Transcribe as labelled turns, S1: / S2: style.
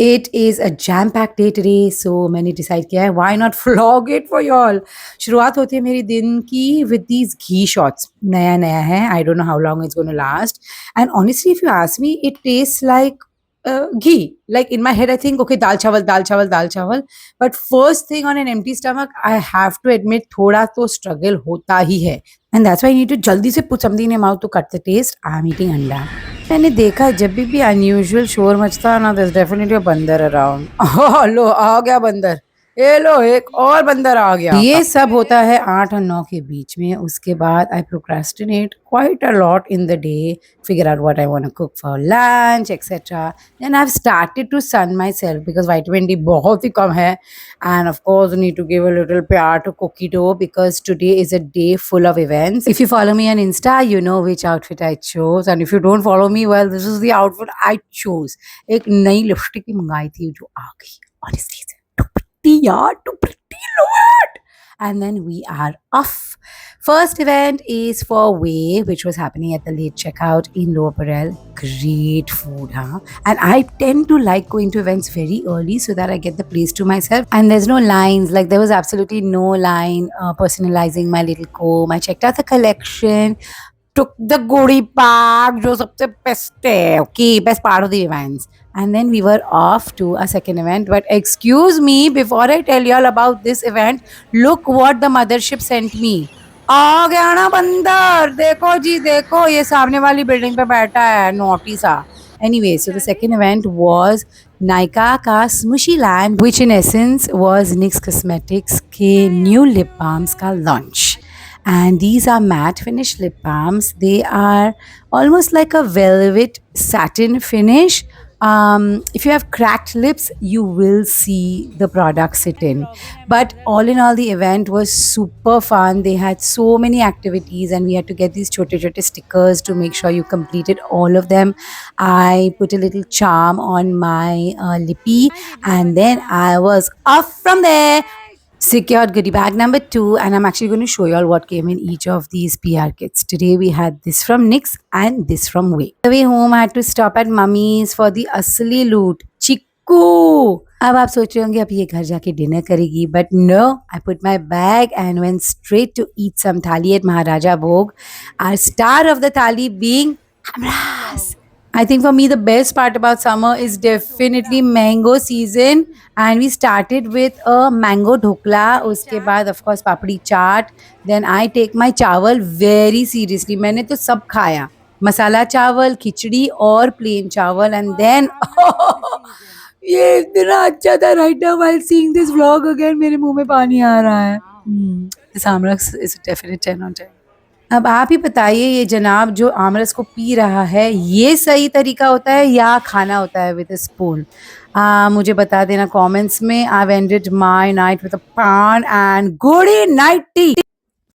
S1: It is a jam-packed day today, so मैंने decide किया है why not vlog it for y'all. शुरुआत होती है मेरी दिन की with these ghee shots. नया नया है, I don't know how long it's going to last. And honestly, if you ask me, it tastes like ghee. Like in my head, I think, okay, dal chawal, dal chawal, dal chawal. But first thing on an empty stomach, I have to admit, थोड़ा तो struggle होता ही है. And that's why I need to जल्दी से put something in your mouth to cut the taste. I'm eating अंडा. मैंने देखा जब भी अनयूजुअल शोर मचता है ना, there's definitely a बंदर अराउंड. ओह लो आ गया बंदर. ये लो एक और बंदर आ गया. ये सब होता है 8 और 9 के बीच में. उसके बाद I procrastinate quite a lot in the day, figure out what I want to cook for lunch, etc. Then I've started to sun myself because vitamin D बहुत ही कम है. And of course, you need to give a little pyar to cookie dough because today is a day full of events. If you follow me on Insta, you know which outfit I chose. And if you don't follow me, well, this is the outfit I chose. एक नई lipstick भी मंगाई थी जो आ गई. Honestly, too pretty यार, too pretty, Lord. And then we are off. First event is for Way, which was happening at the late checkout in Lower Parel. Great food, huh? And I tend to like going to events very early so that I get the place to myself. And there's no lines. Like there was absolutely no line personalizing my little comb. I checked out the collection. Took the goodie bag, जो सबसे best है, okay, best part of the events. And then we were off to a second event. But excuse me, before I tell y'all about this event, look what the mothership sent me. आ गया ना बंदर, देखो जी देखो, ये सामने वाली building पे बैठा है, नोटी सा. Anyway, so the second event was Nykaa का Smushy Land, which in essence was NYX Cosmetics के new lip balms का launch. And these are matte finish lip balms. They are almost like a velvet satin finish. If you have cracked lips, you will see the product sit in. But all in all, the event was super fun. They had so many activities, and we had to get these chote stickers to make sure you completed all of them. I put a little charm on my lippy, and then I was off from there. Secured goodie bag number 2, and I'm actually going to show you all what came in each of these PR kits. Today we had this from NYX and this from Way. On the way home, I had to stop at Mummy's for the asli loot, Chikku. अब आप सोच रहे होंगे अब ये घर जाके dinner करेगी, but no, I put my bag and went straight to eat some thali at Maharaja Bhog. Our star of the thali being Amras. I think for me the best part about summer is definitely mango season, and we started with a mango dhokla. उसके बाद of course papdi chaat. Then I take my चावल very seriously. मैंने तो सब खाया, मसाला चावल, खिचड़ी और plain चावल. And then ये इतना अच्छा था. Right now while seeing this vlog again मेरे मुंह में पानी आ रहा है. This Amras is a definite 10 on 10. अब आप ही बताइए, ये जनाब जो आमरस को पी रहा है, ये सही तरीका होता है या खाना होता है विद अ स्पून? मुझे बता देना कमेंट्स में. I ended my night with a पान एंड गुड नाइट टी.